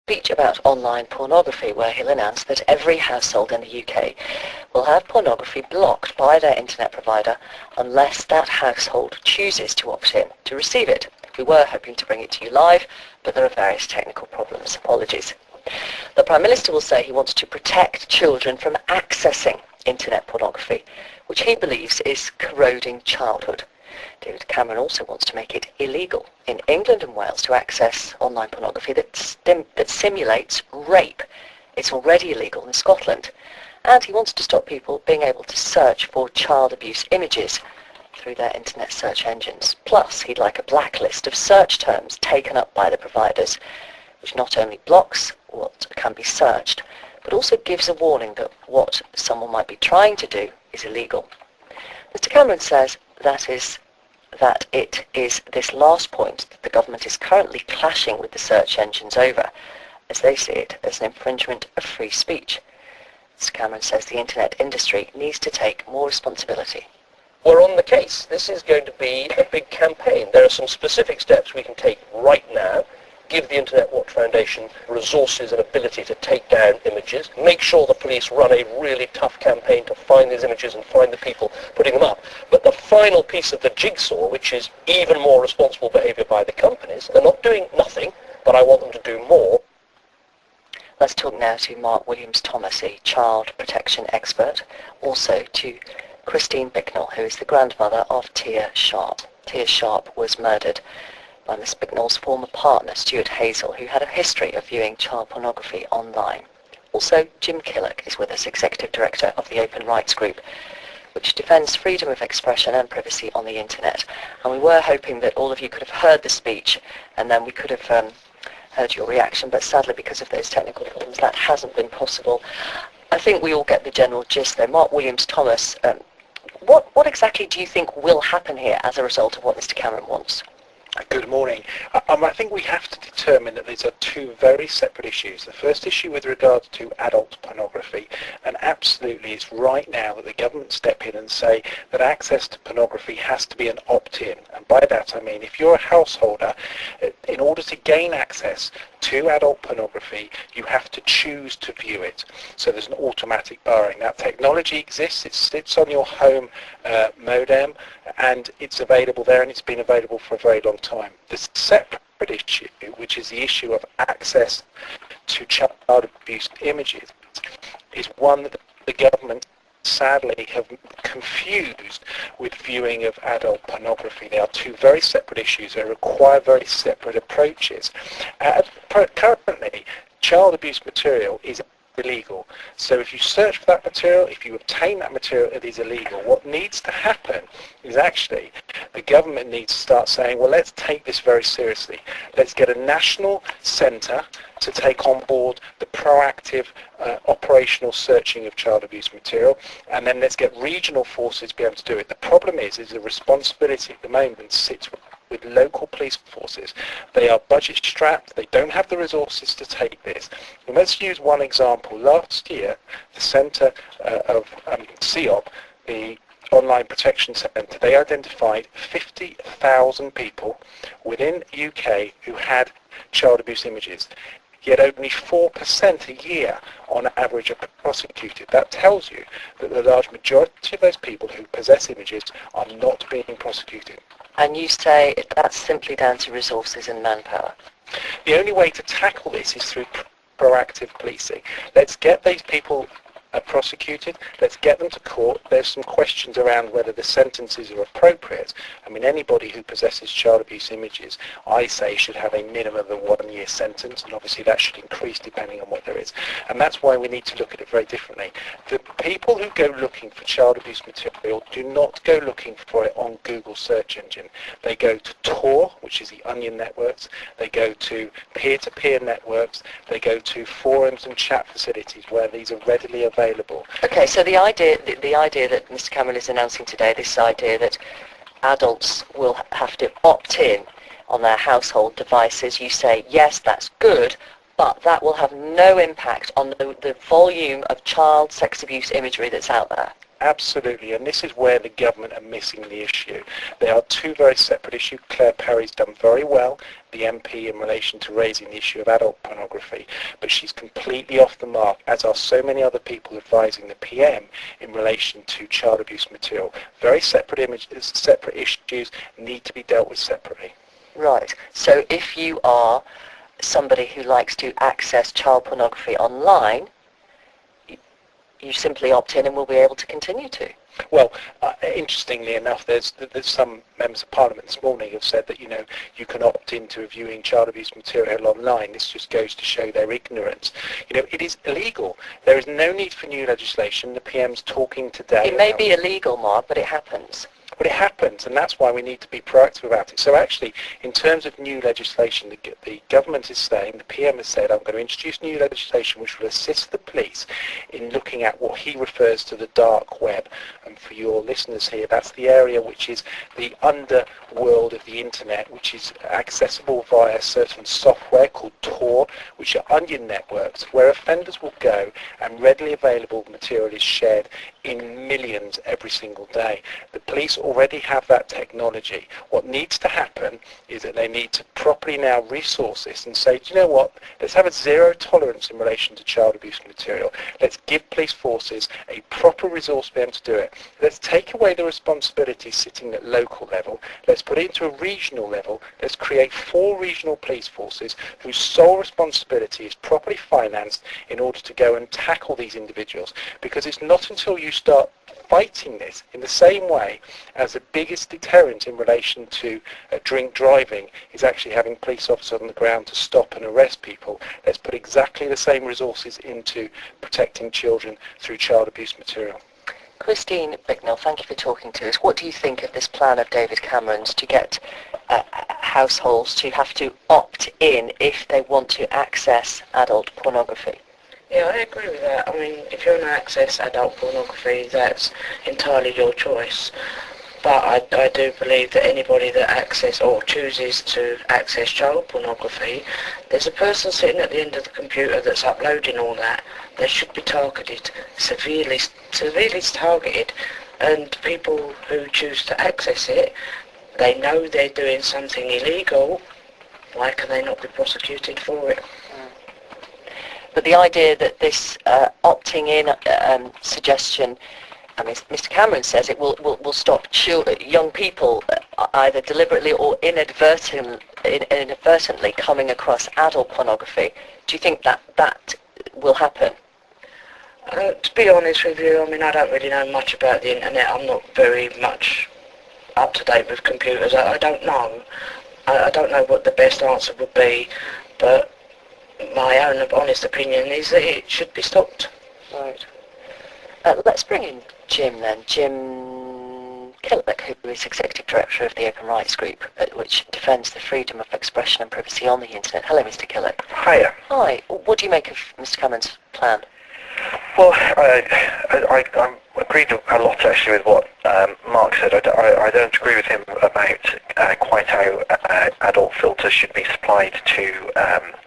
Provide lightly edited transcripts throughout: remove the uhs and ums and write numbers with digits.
speech about online pornography, where he'll announce that every household in the UK will have pornography blocked by their internet provider unless that household chooses to opt in to receive it. We were hoping to bring it to you live, but there are various technical problems. Apologies. The Prime Minister will say he wants to protect children from accessing internet pornography, which he believes is corroding childhood. David Cameron also wants to make it illegal in England and Wales to access online pornography that simulates rape. It's already illegal in Scotland. And he wants to stop people being able to search for child abuse images through their internet search engines. Plus, he'd like a blacklist of search terms taken up by the providers, which not only blocks what can be searched, but also gives a warning that what someone might be trying to do is illegal. Mr. Cameron says that it is this last point that the government is currently clashing with the search engines over, as they see it as an infringement of free speech. Mr. Cameron says the internet industry needs to take more responsibility. We're on the case. This is going to be a big campaign. There are some specific steps we can take right now. Give the Internet Watch Foundation resources and ability to take down images. Make sure the police run a really tough campaign to find these images and find the people putting them up. But the final piece of the jigsaw, which is even more responsible behaviour by the companies, they're not doing nothing, but I want them to do more. Let's talk now to Mark Williams-Thomas, a child protection expert, also to Christine Bicknell, who is the grandmother of Tia Sharp. Tia Sharp was murdered by Miss Bicknell's former partner, Stuart Hazel, who had a history of viewing child pornography online. Also, Jim Killock is with us, Executive Director of the Open Rights Group, which defends freedom of expression and privacy on the internet. And we were hoping that all of you could have heard the speech, and then we could have heard your reaction, but sadly because of those technical problems that hasn't been possible. I think we all get the general gist though. Mark Williams-Thomas, what exactly do you think will happen here as a result of what Mr. Cameron wants? Good morning. I think we have to determine that these are two very separate issues. The first issue with regards to adult pornography, and absolutely it's right now that the government step in and say that access to pornography has to be an opt-in. And by that I mean if you're a householder, in order to gain access to adult pornography, you have to choose to view it. So there's an automatic barring. That technology exists, it sits on your home modem, and it's available there, and it's been available for a very long time. The separate issue, which is the issue of access to child abuse images, is one that the government sadly have confused with viewing of adult pornography. They are two very separate issues. They require very separate approaches. Currently, child abuse material is illegal. So if you search for that material, if you obtain that material, it is illegal. What needs to happen is actually the government needs to start saying, well, let's take this very seriously. Let's get a national centre to take on board the proactive operational searching of child abuse material, and then let's get regional forces to be able to do it. The problem is the responsibility at the moment sits with local police forces. They are budget strapped, they don't have the resources to take this. And let's use one example. Last year, the centre of CEOP, the Online Protection Centre, they identified 50,000 people within UK who had child abuse images. Yet only 4% a year on average are prosecuted. That tells you that the large majority of those people who possess images are not being prosecuted. And you say that's simply down to resources and manpower? The only way to tackle this is through proactive policing. Let's get these people prosecuted, let's get them to court. There's some questions around whether the sentences are appropriate. I mean, anybody who possesses child abuse images, I say, should have a minimum of a 1-year sentence, and obviously that should increase depending on what there is. And that's why we need to look at it very differently. The people who go looking for child abuse material do not go looking for it on Google search engine. They go to Tor, which is the onion networks, they go to peer-to-peer networks, they go to forums and chat facilities where these are readily available. Okay, so the idea that Mr. Cameron is announcing today, this idea that adults will have to opt in on their household devices, you say, yes, that's good, but that will have no impact on the volume of child sex abuse imagery that's out there. Absolutely, and this is where the government are missing the issue. They are two very separate issues. Claire Perry's done very well, the MP, in relation to raising the issue of adult pornography, but she's completely off the mark, as are so many other people advising the PM in relation to child abuse material. Very separate separate issues need to be dealt with separately. Right. So if you are somebody who likes to access child pornography online, you simply opt in and will be able to continue to. Well, interestingly enough, there's some members of Parliament this morning have said that, you can opt into viewing child abuse material online. This just goes to show their ignorance. It is illegal. There is no need for new legislation. The PM's talking today. It may be illegal, Mark, but it happens. But it happens, and that's why we need to be proactive about it. So actually, in terms of new legislation, the government is saying, the PM has said, I'm going to introduce new legislation which will assist the police in looking at what he refers to the dark web. And for your listeners here, that's the area which is the underworld of the internet, which is accessible via certain software called Tor, which are onion networks, where offenders will go and readily available material is shared in millions every single day. The police already have that technology. What needs to happen is that they need to properly now resource this and say, do you know what, let's have a zero tolerance in relation to child abuse material. Let's give police forces a proper resource to be able to do it. Let's take away the responsibility sitting at local level. Let's put it into a regional level. Let's create 4 regional police forces whose sole responsibility is properly financed in order to go and tackle these individuals. Because it's not until you start fighting this in the same way as the biggest deterrent in relation to drink driving is actually having police officers on the ground to stop and arrest people. Let's put exactly the same resources into protecting children through child abuse material. Christine Bicknell, thank you for talking to us. What do you think of this plan of David Cameron's to get households to have to opt in if they want to access adult pornography? Yeah, I agree with that. I mean, if you want to access adult pornography, that's entirely your choice. But I do believe that anybody that access or chooses to access child pornography, there's a person sitting at the end of the computer that's uploading all that. They should be targeted, severely targeted. And people who choose to access it, they know they're doing something illegal. Why can they not be prosecuted for it? But the idea that this opting in suggestion, I mean, Mr. Cameron says it will stop young people either deliberately or inadvertently coming across adult pornography. Do you think that will happen? To be honest with you, I mean, I don't really know much about the internet. I'm not very much up to date with computers. I don't know. I don't know what the best answer would be, but my own honest opinion is that it should be stopped. Right. Let's bring in Jim then. Jim Killick, who is Executive Director of the Open Rights Group, which defends the freedom of expression and privacy on the internet. Hello, Mr. Killick. Hiya. Hi. What do you make of Mr. Cameron's plan? Well, I agreed a lot actually with what Mark said. I don't agree with him about quite how adult filters should be supplied to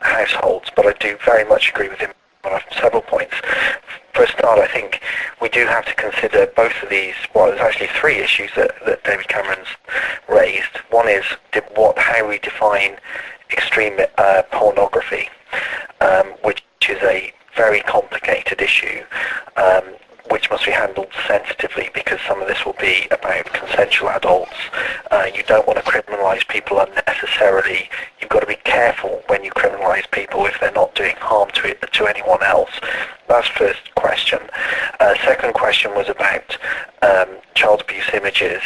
households, but I do very much agree with him on several points. For a start, I think we do have to consider both of these. Well, there's actually 3 issues that David Cameron's raised. One is how we define extreme pornography, which is a very complicated issue, which must be handled sensitively because some of this will be about consensual adults. You don't want to criminalise people unnecessarily. You've got to be careful when you criminalise people if they're not doing harm to anyone else. That's first question. Second question was about child abuse images,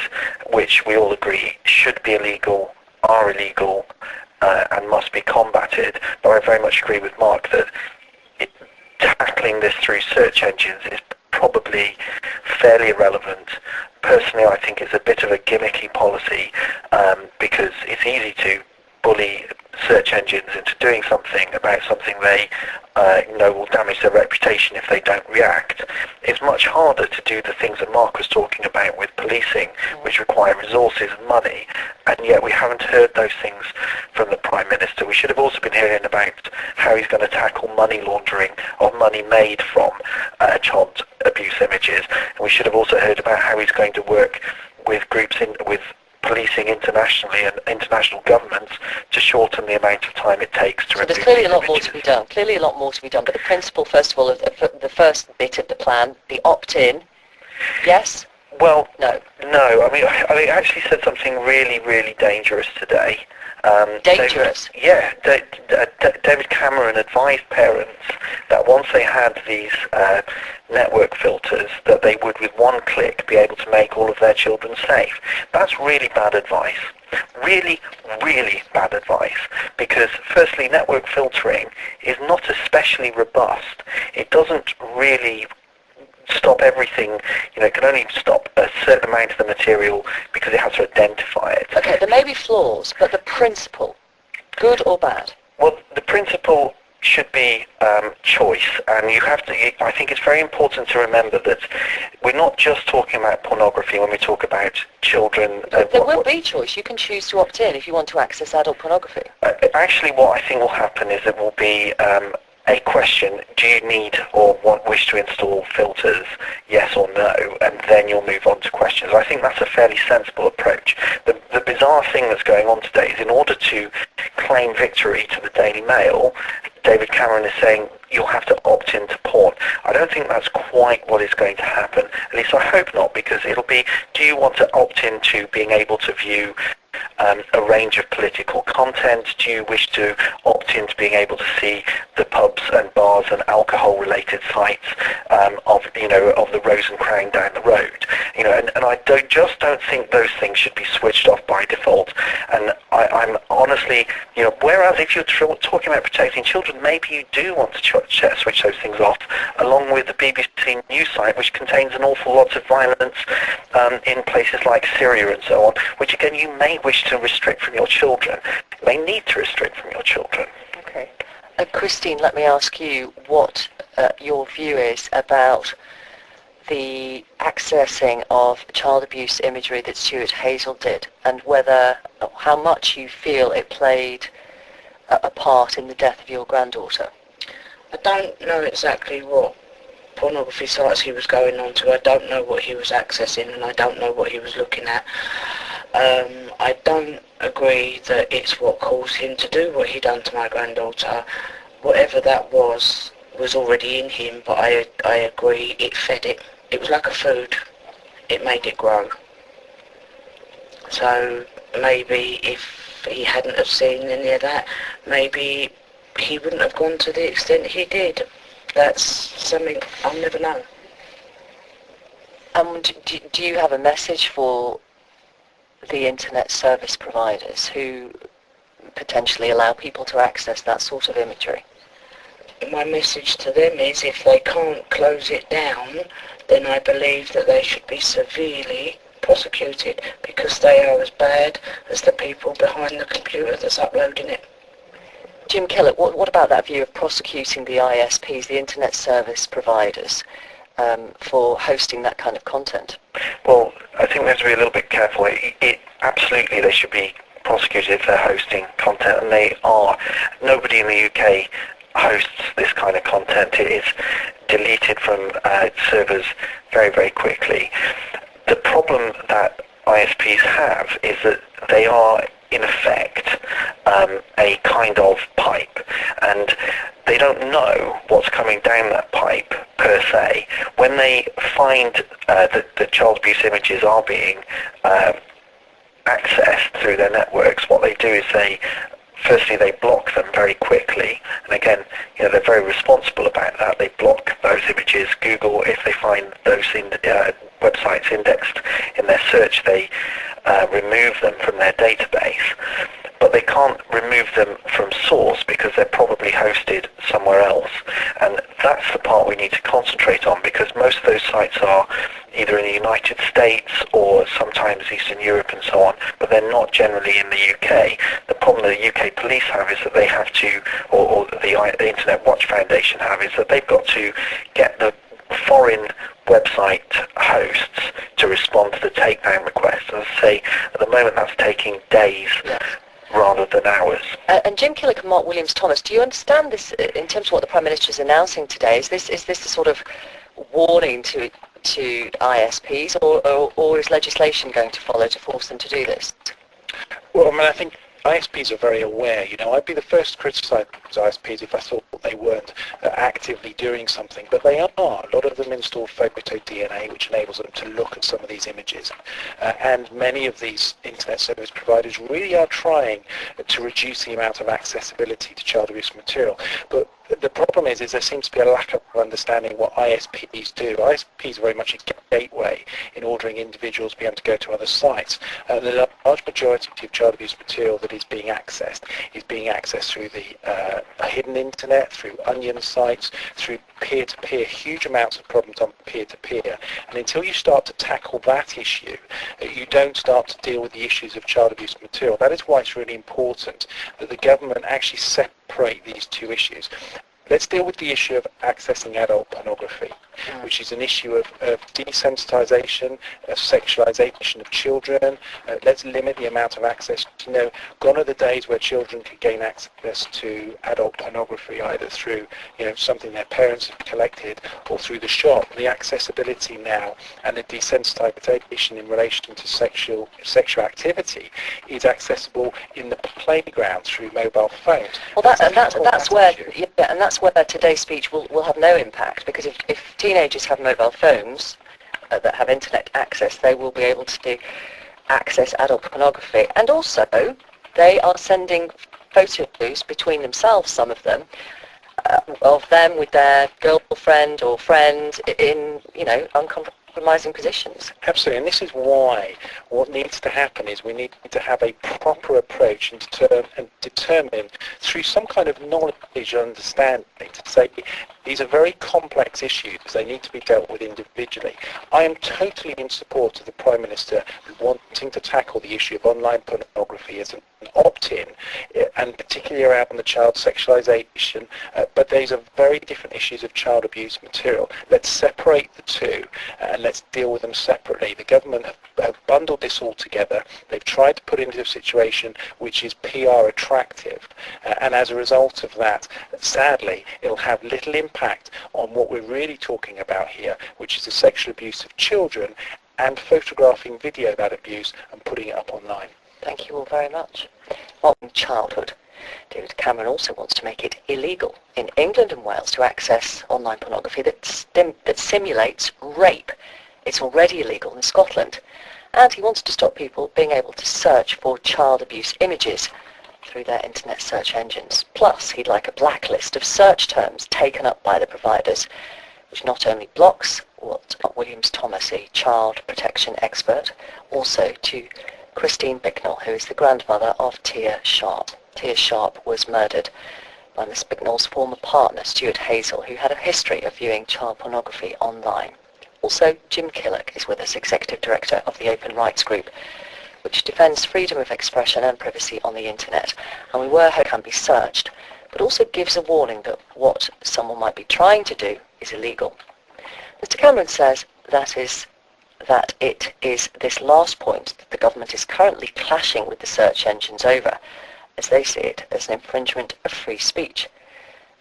which we all agree should be illegal, are illegal, and must be combated. But I very much agree with Mark that tackling this through search engines is probably fairly irrelevant. Personally, I think it's a bit of a gimmicky policy because it's easy to bully search engines into doing something about something they know will damage their reputation if they don't react. It's much harder to do the things that Mark was talking about with policing, which require resources and money, and yet we haven't heard those things from the Prime Minister. We should have also been hearing about how he's going to tackle money laundering of money made from child abuse images, and we should have also heard about how he's going to work with groups with policing internationally and international governments to shorten the amount of time it takes to remove these images. So there's clearly a lot more images. to be done. Clearly a lot more to be done. But the principle, first of all, of the first bit of the plan, the opt-in, yes? Well, No. no. I mean, I actually said something really, really dangerous today. Dangerous? David Cameron advised parents that once they had these network filters, that they would with one click be able to make all of their children safe. That's really bad advice. Really, really bad advice. Because firstly, network filtering is not especially robust. It doesn't really stop everything, it can only stop a certain amount of the material because it has to identify it. Okay, there may be flaws, but the principle, good or bad? Well, the principle should be choice, and you have to, I think it's very important to remember that we're not just talking about pornography when we talk about children. There will be choice. You can choose to opt in if you want to access adult pornography. Actually, what I think will happen is it will be a question, do you need or wish to install filters, yes or no, and then you'll move on to questions. I think that's a fairly sensible approach. The bizarre thing that's going on today is in order to claim victory to the Daily Mail, David Cameron is saying you'll have to opt into porn. I don't think that's quite what is going to happen. At least I hope not, because it'll be, do you want to opt into being able to view a range of political content? Do you wish to opt into being able to see the pubs and bars and alcohol-related sites of the Rose and Crown down the road? And I just don't think those things should be switched off by default. And I'm honestly, whereas if you're talking about protecting children, maybe you do want to switch those things off, along with the BBC News site, which contains an awful lot of violence in places like Syria and so on, which again you may wish to restrict from your children. You may need to restrict from your children. Okay. Christine, let me ask you what your view is about the accessing of child abuse imagery that Stuart Hazel did, and how much you feel it played a part in the death of your granddaughter. I don't know exactly what pornography sites he was going on to. I don't know what he was accessing, and I don't know what he was looking at. I don't agree that it's what caused him to do what he done to my granddaughter. Whatever that was already in him, but I agree it fed it. It was like a food. It made it grow. So maybe if he hadn't have seen any of that, maybe he wouldn't have gone to the extent he did. That's something I'll never know. And do you have a message for the internet service providers who potentially allow people to access that sort of imagery? My message to them is if they can't close it down, then I believe that they should be severely prosecuted, because they are as bad as the people behind the computer that's uploading it. Jim Killett, what about that view of prosecuting the ISPs, the internet service providers, for hosting that kind of content? Well, I think we have to be a little bit careful. Absolutely they should be prosecuted if they're hosting content, and they are. Nobody in the UK hosts this kind of content. It is deleted from servers very, very quickly. The problem that ISPs have is that they are in effect a kind of pipe, and they don't know what's coming down that pipe per se. When they find that the child abuse images are being accessed through their networks, what they do is firstly they block them very quickly, and again, they're very responsible about that. They block those images. Google, if they find those websites indexed in their search, they remove them from their database. but they can't remove them from source because they're probably hosted somewhere else. And that's the part we need to concentrate on, because most of those sites are either in the United States or sometimes Eastern Europe and so on, but they're not generally in the UK. The problem the UK police have is that they have to, or the Internet Watch Foundation have, is that they've got to get the foreign website hosts to respond to the takedown requests. As I say, at the moment that's taking days. Yes. Rather than hours. And Jim Killick and Mark Williams-Thomas, do you understand this in terms of what the Prime Minister is announcing today? Is this the sort of warning to ISPs, or is legislation going to follow to force them to do this? Well, I mean, I think ISPs are very aware. I'd be the first to criticise ISPs if I thought they weren't actively doing something, but they are. A lot of them install photo DNA, which enables them to look at some of these images. And many of these internet service providers really are trying to reduce the amount of accessibility to child abuse material. But the problem is there seems to be a lack of understanding what ISPs do. ISPs are very much a gateway in ordering individuals to be able to go to other sites. The large majority of child abuse material that is being accessed through the hidden internet, through onion sites, through peer-to-peer, huge amounts of problems on peer-to-peer. And until you start to tackle that issue, you don't start to deal with the issues of child abuse material. That is why it's really important that the government actually separate these two issues. Let's deal with the issue of accessing adult pornography, which is an issue of desensitization, of sexualization of children. Let's limit the amount of access. Gone are the days where children could gain access to adult pornography either through, something their parents have collected or through the shop. The accessibility now and the desensitization in relation to sexual activity is accessible in the playground through mobile phones. Well, that's where today's speech will have no impact, because if teenagers have mobile phones that have internet access, they will be able to access adult pornography. And also, they are sending photos between themselves, some of them, of them with their girlfriend or friend in, uncompromising positions. Absolutely, and this is why what needs to happen is we need to have a proper approach and determine through some kind of knowledge or understanding to say these are very complex issues. They need to be dealt with individually. I am totally in support of the Prime Minister wanting to tackle the issue of online pornography as an opt-in, and particularly around the child sexualization, but these are very different issues of child abuse material. Let's separate the two and let's deal with them separately. The government have bundled this all together. They've tried to put it into a situation which is PR attractive, and as a result of that, sadly, it'll have little impact on what we're really talking about here, which is the sexual abuse of children and photographing video of that abuse and putting it up online. Thank you all very much. Modern childhood. David Cameron also wants to make it illegal in England and Wales to access online pornography that simulates rape. It's already illegal in Scotland. And he wants to stop people being able to search for child abuse images through their internet search engines. Plus, he'd like a blacklist of search terms taken up by the providers, which not only blocks what Williams-Thomas, a child protection expert, also to Christine Bicknell, who is the grandmother of Tia Sharp. Tia Sharp was murdered by Miss Bicknell's former partner, Stuart Hazel, who had a history of viewing child pornography online. Also, Jim Killick is with us, Executive Director of the Open Rights Group, which defends freedom of expression and privacy on the internet. And we were can be searched, but also gives a warning that what someone might be trying to do is illegal. Mr. Cameron says that it is this last point that the government is currently clashing with the search engines over, as they see it as an infringement of free speech.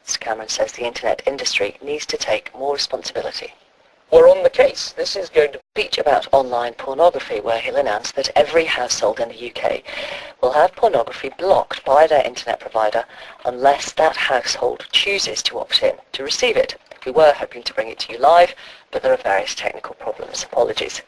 Mr. Cameron says the internet industry needs to take more responsibility. We're on the case. This is going to Speech about online pornography, where he'll announce that every household in the UK will have pornography blocked by their internet provider unless that household chooses to opt in to receive it. We were hoping to bring it to you live, but there are various technical problems. Apologies.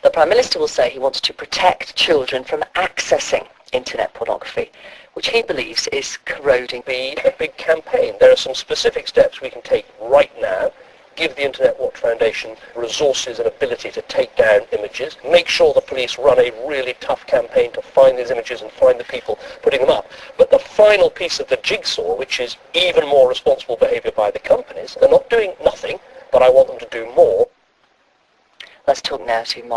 The Prime Minister will say he wants to protect children from accessing internet pornography, which he believes is corroding. be a big campaign. There are some specific steps we can take right now. give the Internet Watch Foundation resources and ability to take down images, make sure the police run a really tough campaign to find these images and find the people putting them up. But the final piece of the jigsaw, which is even more responsible behaviour by the companies, they're not doing nothing, but I want them to do more. Let's talk now to Mark.